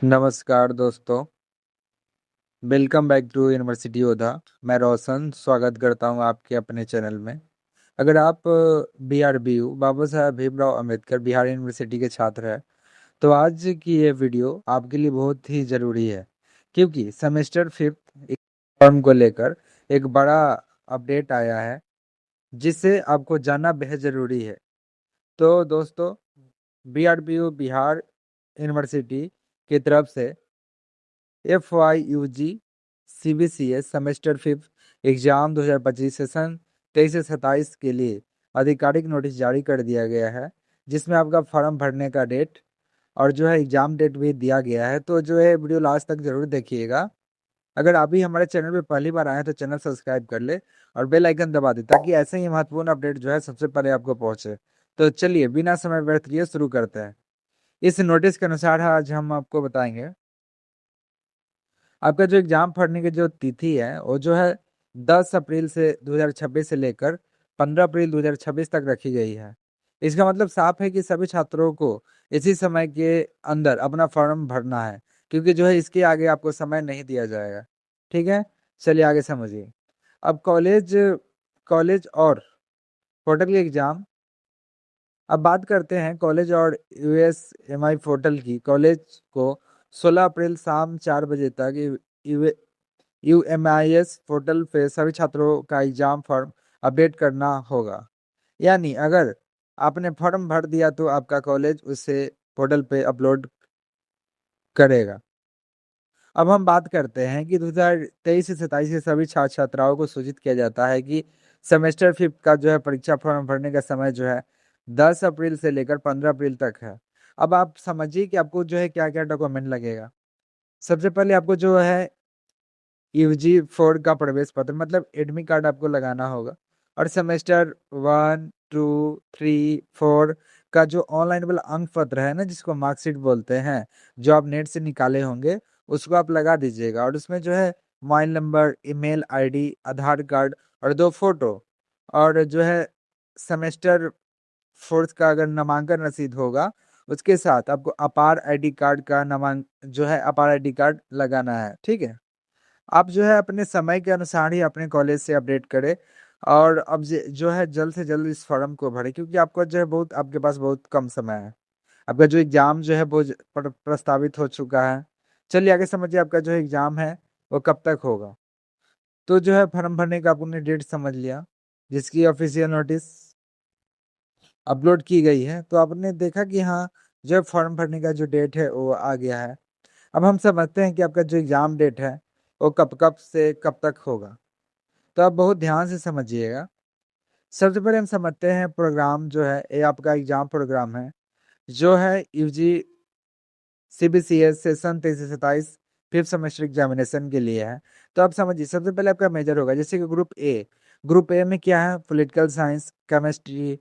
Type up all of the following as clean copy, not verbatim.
नमस्कार दोस्तों, welcome back to university योद्धा। मैं रोशन स्वागत करता हूं आपके अपने चैनल में। अगर आप BRBU बाबा साहेब भीमराव अंबेडकर बिहार यूनिवर्सिटी के छात्र हैं तो आज की ये वीडियो आपके लिए बहुत ही ज़रूरी है, क्योंकि सेमेस्टर फिफ्थ फॉर्म को लेकर एक बड़ा अपडेट आया है जिससे आपको जानना बेहद ज़रूरी है। तो दोस्तों, BRBU बिहार यूनिवर्सिटी की तरफ से FYUG CBCS semester fifth exam 2025 session 23 से 27 के लिए आधिकारिक नोटिस जारी कर दिया गया है, जिसमें आपका फॉर्म भरने का डेट और जो है एग्जाम डेट भी दिया गया है। तो जो है वीडियो लास्ट तक जरूर देखिएगा। अगर आप भी हमारे चैनल पे पहली बार आए हैं तो चैनल सब्सक्राइब कर ले और बेल आइकन दबा दे, ताकि ऐसे ही महत्वपूर्ण अपडेट जो है सबसे पहले आपको पहुंचे। तो चलिए बिना समय व्यर्थ किए शुरू करते हैं। इस नोटिस के अनुसार आज हम आपको बताएंगे आपका जो एग्जाम पढ़ने की जो तिथि है वो जो है 10 अप्रैल से 2026 से लेकर 15 अप्रैल 2026 तक रखी गई है। इसका मतलब साफ है कि सभी छात्रों को इसी समय के अंदर अपना फॉर्म भरना है, क्योंकि जो है इसके आगे आपको समय नहीं दिया जाएगा। ठीक है, चलिए आगे समझिए। अब कॉलेज कॉलेज और पोर्टल के एग्जाम। अब बात करते हैं कॉलेज और USMI पोर्टल की। कॉलेज को 16 अप्रैल शाम 4 बजे तक UMIS पोर्टल पे सभी छात्रों का एग्जाम फॉर्म अपडेट करना होगा। यानी अगर आपने फॉर्म भर दिया तो आपका कॉलेज उसे पोर्टल पे अपलोड करेगा। अब हम बात करते हैं कि 2023 से 27 के सभी छात्र छात्राओं को सूचित किया जाता है कि सेमेस्टर फिफ्थ का जो है परीक्षा फॉर्म भरने का समय जो है 10 अप्रैल से लेकर 15 अप्रैल तक है। अब आप समझिए कि आपको जो है क्या क्या डॉक्यूमेंट लगेगा। सबसे पहले आपको जो है UG4 का प्रवेश पत्र मतलब एडमिट कार्ड आपको लगाना होगा, और सेमेस्टर 1, 2, 3, 4 का जो ऑनलाइन वाला अंक पत्र है ना, जिसको मार्कशीट बोलते हैं, जो आप नेट से निकाले होंगे, उसको आप लगा दीजिएगा। और उसमें जो है मोबाइल नंबर, ईमेल आईडी, आधार कार्ड और 2 फोटो, और जो है सेमेस्टर फोर्थ का अगर नामांकन रसीद होगा उसके साथ आपको अपार आईडी कार्ड का नामांक जो है अपार आईडी कार्ड लगाना है। ठीक है, आप जो है अपने समय के अनुसार ही अपने कॉलेज से अपडेट करें, और अब जो है जल्द से जल्द इस फॉर्म को भरें, क्योंकि आपका जो है बहुत आपके पास बहुत कम समय है। आपका जो एग्जाम जो है वो प्रस्तावित हो चुका है। चलिए आगे समझिए आपका जो एग्जाम है वो कब तक होगा। तो जो है फॉर्म भरने का आपने डेट समझ लिया, जिसकी ऑफिशियल नोटिस अपलोड की गई है। तो आपने देखा कि हाँ, जो है फॉर्म भरने का जो डेट है वो आ गया है। अब हम समझते हैं कि आपका जो एग्जाम डेट है वो कब कब से कब तक होगा। तो आप बहुत ध्यान से समझिएगा। सबसे पहले हम समझते हैं प्रोग्राम जो है, ये आपका एग्जाम प्रोग्राम है जो है UG CBCS सेशन 23 से 27 फिफ्थ सेमेस्टर एग्जामिनेशन के लिए है। तो आप समझिए सबसे पहले आपका मेजर होगा, जैसे कि ग्रुप ए में क्या है, political science, chemistry,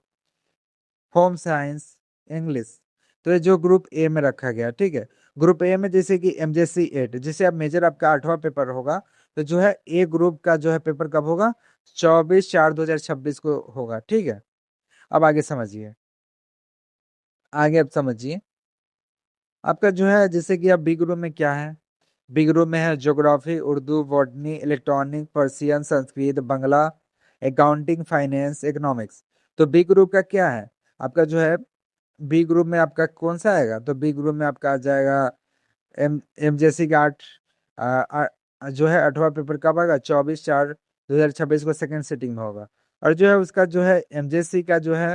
home science, English. तो ये जो ग्रुप ए में रखा गया, ठीक है। ग्रुप ए में जैसे कि MJC 8, जिसे अब मेजर आपका 8वां पेपर होगा, तो जो है ए ग्रुप का जो है पेपर कब होगा, 24/4/2026 को होगा। ठीक है, अब आगे समझिए। आगे अब समझिए आपका जो है, जैसे कि अब बी ग्रुप में क्या है। बी ग्रुप में है geography, Urdu, botany, electronic, Persian, Sanskrit, Bangla, accounting, finance, economics. तो बी ग्रुप का क्या है आपका जो है, बी ग्रुप में आपका कौन सा आएगा, तो बी ग्रुप में आपका आ जाएगा MJC का 8, जो है 8वां पेपर कब आएगा, 24/4/2026 को सेकंड सिटिंग में होगा। और जो है उसका जो है MJC का जो है,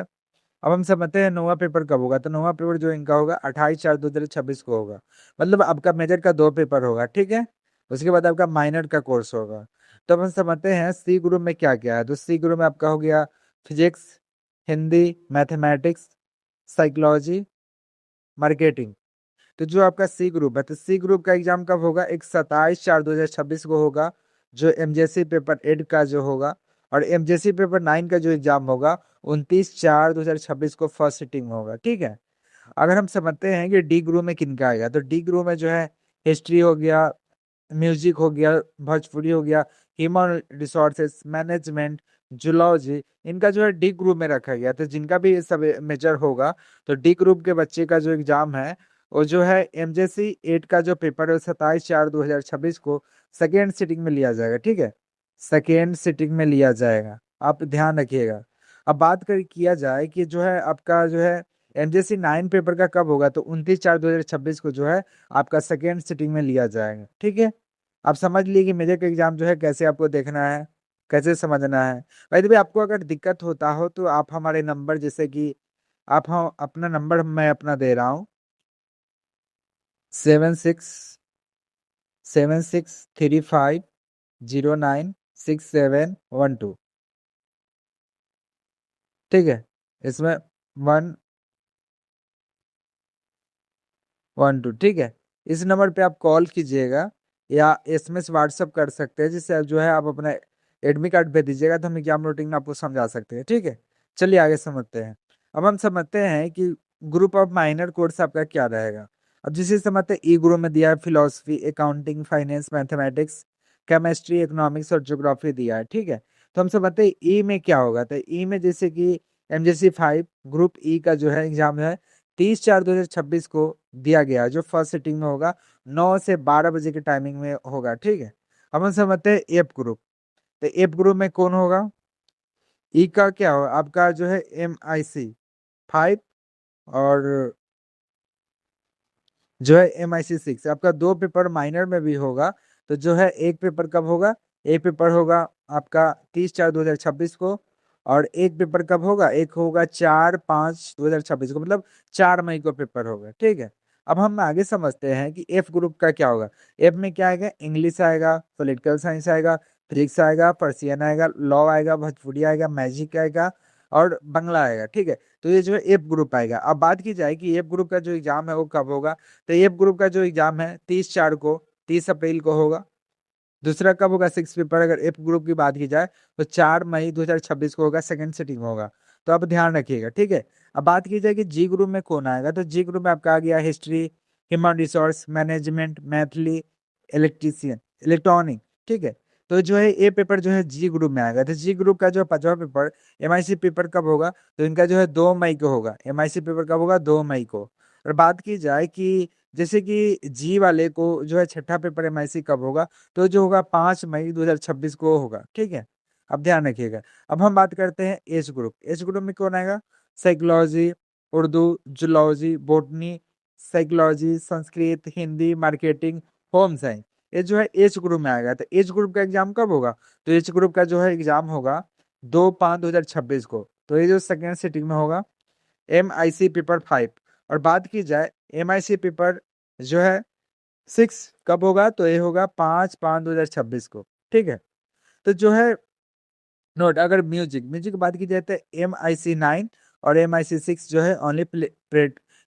अब हम समझते हैं 9वां पेपर कब होगा। तो 9वां पेपर जो इनका होगा 28/4/2026 को होगा। मतलब आपका मेजर का 2 पेपर होगा, ठीक है। उसके बाद आपका माइनर का कोर्स होगा। तो अब हम समझते हैं सी ग्रुप में क्या क्या है। तो सी ग्रुप में आपका हो गया physics, Hindi, mathematics, psychology, marketing. तो जो आपका सी ग्रुप है, तो सी ग्रुप का एग्जाम कब होगा, एक 27/4/2026 को होगा, जो MJC पेपर 8 का जो होगा। और MJC पेपर 9 का जो एग्जाम होगा 29/4/2026 को फर्स्ट सिटिंग में होगा। ठीक है, अगर हम समझते हैं कि डी ग्रुप में किनका आएगा, तो डी ग्रुप में जो है हिस्ट्री हो गया, म्यूजिक हो गया, भोजपुरी हो गया, ह्यूमन रिसोर्सेस मैनेजमेंट, जूलॉजी, इनका जो है डी ग्रुप में रखा गया। तो जिनका भी सब मेजर होगा, तो डी ग्रुप के बच्चे का जो एग्जाम है वो जो है एमजेसी 8 का जो पेपर है 27/4/2026 को सेकेंड सिटिंग में लिया जाएगा, ठीक है, सेकेंड सिटिंग में लिया जाएगा, आप ध्यान रखिएगा। अब बात कर किया जाए कि जो है आपका जो है एमजेसी 9 पेपर का कब होगा, तो 29/4/2026 को जो है आपका सेकेंड सिटिंग में लिया जाएगा, ठीक है। आप समझ लिए कि मेजर का एग्जाम जो है कैसे आपको देखना है, कैसे समझना है। भाई देखिए, आपको अगर दिक्कत होता हो तो आप हमारे नंबर, जैसे कि आप, हम अपना नंबर मैं अपना दे रहा हूँ, 767635096712, ठीक है। इसमें 112, ठीक है। इस नंबर पे आप कॉल कीजिएगा या एसएमएस व्हाट्सअप कर सकते हैं, जिससे जो है आप अपना एडमिट कार्ड भेज दीजिएगा, तो हम एग्जाम रूटीन आपको समझा सकते हैं, ठीक है। चलिए आगे समझते हैं। अब हम समझते हैं कि ग्रुप ऑफ माइनर कोर्स आपका क्या रहेगा। अब जिसे समझते हैं, ई ग्रुप में दिया है philosophy, accounting, finance, mathematics, chemistry, economics और ज्योग्राफी दिया है, ठीक है। तो हम समझते हैं ई में क्या होगा, तो ई में जैसे कि एमजेसी 5 ग्रुप ई का जो है एग्जाम है 30/4/2026 को दिया गया, जो फर्स्ट सिटिंग में होगा 9 से 12 बजे के टाइमिंग में होगा, ठीक है। अब हम समझते हैं एफ ग्रुप, तो एफ ग्रुप में कौन होगा, ई का क्या होगा आपका जो है MIC 5 और जो है MIC 6, आपका दो पेपर माइनर में भी होगा। तो जो है एक पेपर कब होगा, एक पेपर होगा आपका 30/4/2026 को, और एक पेपर कब होगा, एक होगा 4/5/2026 को, मतलब 4 मई को पेपर होगा, ठीक है। अब हम आगे समझते हैं कि एफ ग्रुप का क्या होगा। एफ में क्या आएगा, इंग्लिश आएगा, पॉलिटिकल साइंस आएगा, फिजिक्स आएगा, पर्सियन आएगा, लॉ आएगा, भोजपुरी आएगा, मैजिक आएगा और बांग्ला आएगा, ठीक है। तो ये जो है एफ ग्रुप आएगा। अब बात की जाए कि एफ ग्रुप का जो एग्जाम है वो कब होगा, तो एफ ग्रुप का जो एग्जाम है 30 अप्रैल को होगा। दूसरा कब होगा, 6 पेपर, अगर एफ ग्रुप की बात की जाए तो 4 मई 2026 को होगा, सेकंड सिटिंग में होगा। तो आप ध्यान रखिएगा, ठीक है। अब बात की जाए कि जी ग्रुप में कौन आएगा, तो जी ग्रुप में आपका आ गया history, human resource management, Maithili, electrician, electronic, ठीक है। तो जो है ये पेपर जो है जी ग्रुप में आएगा। तो जी ग्रुप का जो 5वां पेपर MIC पेपर कब होगा, तो इनका जो है 2 मई को होगा। MIC पेपर कब होगा, 2 मई को। और बात की जाए कि जैसे कि जी वाले को जो है छठा पेपर MIC कब होगा, तो जो होगा 5 मई 2026 को होगा, ठीक है। अब ध्यान रखिएगा। अब हम बात करते हैं एज ग्रुप। एज ग्रुप में कौन आएगा, psychology, Urdu, zoology, botany, psychology, Sanskrit, Hindi, marketing, home science, ये जो है एज ग्रुप में आएगा। तो एज ग्रुप का एग्जाम कब होगा, तो एज ग्रुप का जो है एग्जाम होगा 2/5/2026 को। तो ये जो सेकेंड सिटिंग में होगा MIC पेपर 5। और बात की जाए MIC पेपर जो है 6 कब होगा, तो ये होगा 5/5/2026 को, ठीक है। तो जो है नोट, अगर म्यूजिक म्यूजिक की बात की जाए तो MIC 9 और MIC 6 जो है ओनली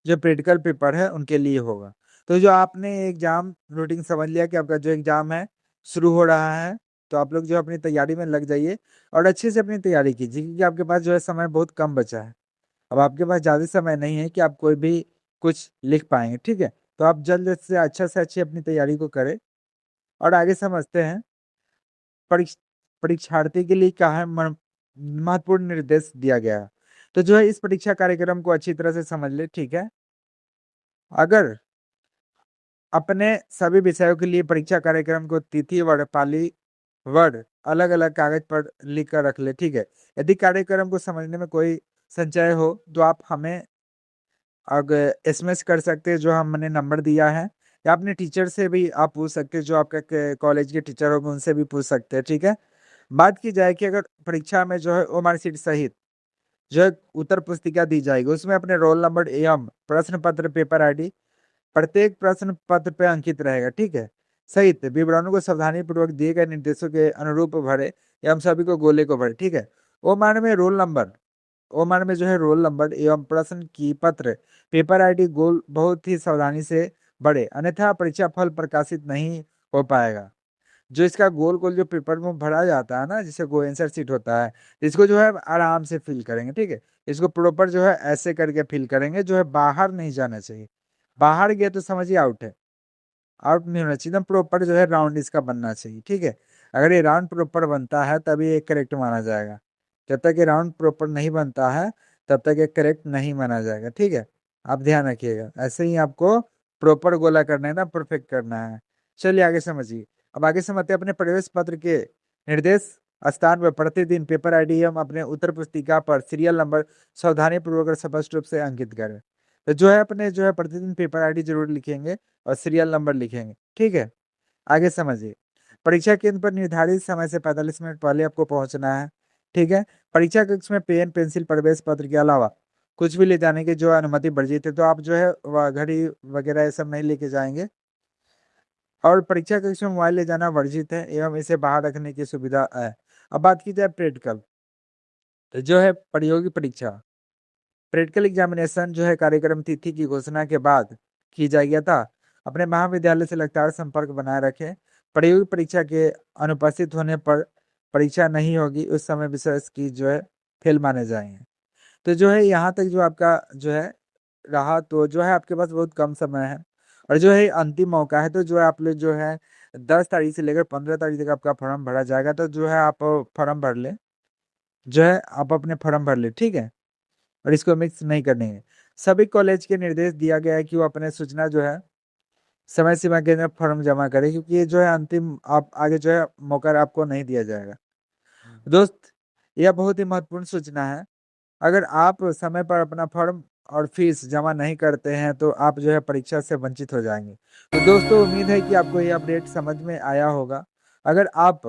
जो प्रैक्टिकल पेपर है उनके लिए होगा। तो जो आपने एग्जाम रूटीन समझ लिया कि आपका जो एग्जाम है शुरू हो रहा है, तो आप लोग जो अपनी तैयारी में लग जाइए और अच्छे से अपनी तैयारी कीजिए, क्योंकि आपके पास जो है समय बहुत कम बचा है। अब आपके पास ज़्यादा समय नहीं है कि आप कोई भी कुछ लिख पाएंगे, ठीक है। तो आप जल्द से अच्छी अपनी तैयारी को करें। और आगे समझते हैं परीक्ष परीक्षार्थी के लिए क्या है महत्वपूर्ण निर्देश दिया गया है। तो जो है इस परीक्षा कार्यक्रम को अच्छी तरह से समझ ले, ठीक है। अगर अपने सभी विषयों के लिए परीक्षा कार्यक्रम को तिथि वर्ड पाली वर्ड अलग अलग कागज पर लिख कर रख ले, ठीक है। यदि कार्यक्रम को समझने में कोई संचय हो तो आप हमें अगर एसएमएस कर सकते हैं, जो हमने नंबर दिया है, या अपने टीचर से भी आप पूछ सकते हैं, जो आपका कॉलेज के टीचर होंगे उनसे भी पूछ सकते हैं, ठीक है। बात की जाए कि अगर परीक्षा में जो है ओमार सीट सहित जो है उत्तर पुस्तिका दी जाएगी, उसमें अपने रोल नंबर एवं प्रश्न पत्र पेपर ID प्रत्येक प्रश्न पत्र पे अंकित रहेगा, ठीक है। सहित विवरणों को सावधानी पूर्वक दिए गए निर्देशों के अनुरूप भरे एवं सभी को गोले को भरे, ठीक है। ओमान में रोल नंबर ओमान में जो है रोल नंबर एवं प्रश्न की पत्र पेपर ID गोल बहुत ही सावधानी से बढ़े, अन्यथा परीक्षा फल प्रकाशित नहीं हो पाएगा। जो इसका गोल गोल जो पेपर में भरा जाता है ना, जिसे गो आंसर शीट होता है, इसको जो है आराम से फिल करेंगे, ठीक है। इसको प्रॉपर जो है ऐसे करके फिल करेंगे, जो है बाहर नहीं जाना चाहिए। बाहर गया तो समझिए आउट है, आउट नहीं होना चाहिए, एकदम प्रॉपर जो है राउंड इसका बनना चाहिए, ठीक है। अगर ये राउंड प्रॉपर बनता है तभी ये करेक्ट माना जाएगा। जब तक ये राउंड प्रॉपर नहीं बनता है तब तक ये करेक्ट नहीं माना जाएगा, ठीक है। आप ध्यान रखिएगा, ऐसे ही आपको प्रॉपर गोला करना है ना, परफेक्ट करना है। चलिए आगे समझिए। अब आगे समझते हैं अपने प्रवेश पत्र के निर्देश स्थान पर प्रतिदिन पेपर आईडी एवं अपने उत्तर पुस्तिका पर सीरियल नंबर सावधानी पूर्वक और स्पष्ट रूप से अंकित करें। तो जो है अपने जो है प्रतिदिन पेपर आईडी जरूर लिखेंगे और सीरियल नंबर लिखेंगे, ठीक है। आगे समझिए। परीक्षा केंद्र पर निर्धारित समय से 45 मिनट पहले आपको पहुंचना है, ठीक है। परीक्षा कक्ष में पेन, पेंसिल, प्रवेश पत्र के अलावा कुछ भी ले जाने की जो है अनुमति वर्जित है, तो आप जो है घड़ी वगैरह ये सब नहीं लेके जाएंगे। और परीक्षा कक्ष में मोबाइल ले जाना वर्जित है एवं इसे बाहर रखने की सुविधा है। अब बात की जाए प्रैक्टिकल, तो जो है प्रतियोगी परीक्षा, प्रैक्टिकल एग्जामिनेशन जो है कार्यक्रम तिथि की घोषणा के बाद की जाएगी था। अपने महाविद्यालय से लगातार संपर्क बनाए रखें। प्रतियोगी परीक्षा के अनुपस्थित होने पर परीक्षा नहीं होगी, उस समय विषय की जो है फेल माने जाएंगे। तो जो है यहाँ तक जो आपका जो है रहा, तो जो है आपके पास बहुत कम समय है और जो है अंतिम मौका है। तो जो है आप लोग जो है 10 तारीख से लेकर 15 तारीख तक आपका फॉर्म भरा जाएगा। तो जो है आप फॉर्म भर ले, जो है आप अपने फॉर्म भर ले, ठीक है। और इसको मिक्स नहीं करनी है। सभी कॉलेज के निर्देश दिया गया है कि वो अपने सूचना जो है समय सीमा के अंदर फॉर्म जमा करें, क्योंकि ये जो है अंतिम आप आगे जो है मौका आपको नहीं दिया जाएगा। दोस्त, यह बहुत ही महत्वपूर्ण सूचना है। अगर आप समय पर अपना फॉर्म और फीस जमा नहीं करते हैं तो आप जो है परीक्षा से वंचित हो जाएंगे। तो दोस्तों, उम्मीद है कि आपको ये अपडेट समझ में आया होगा। अगर आप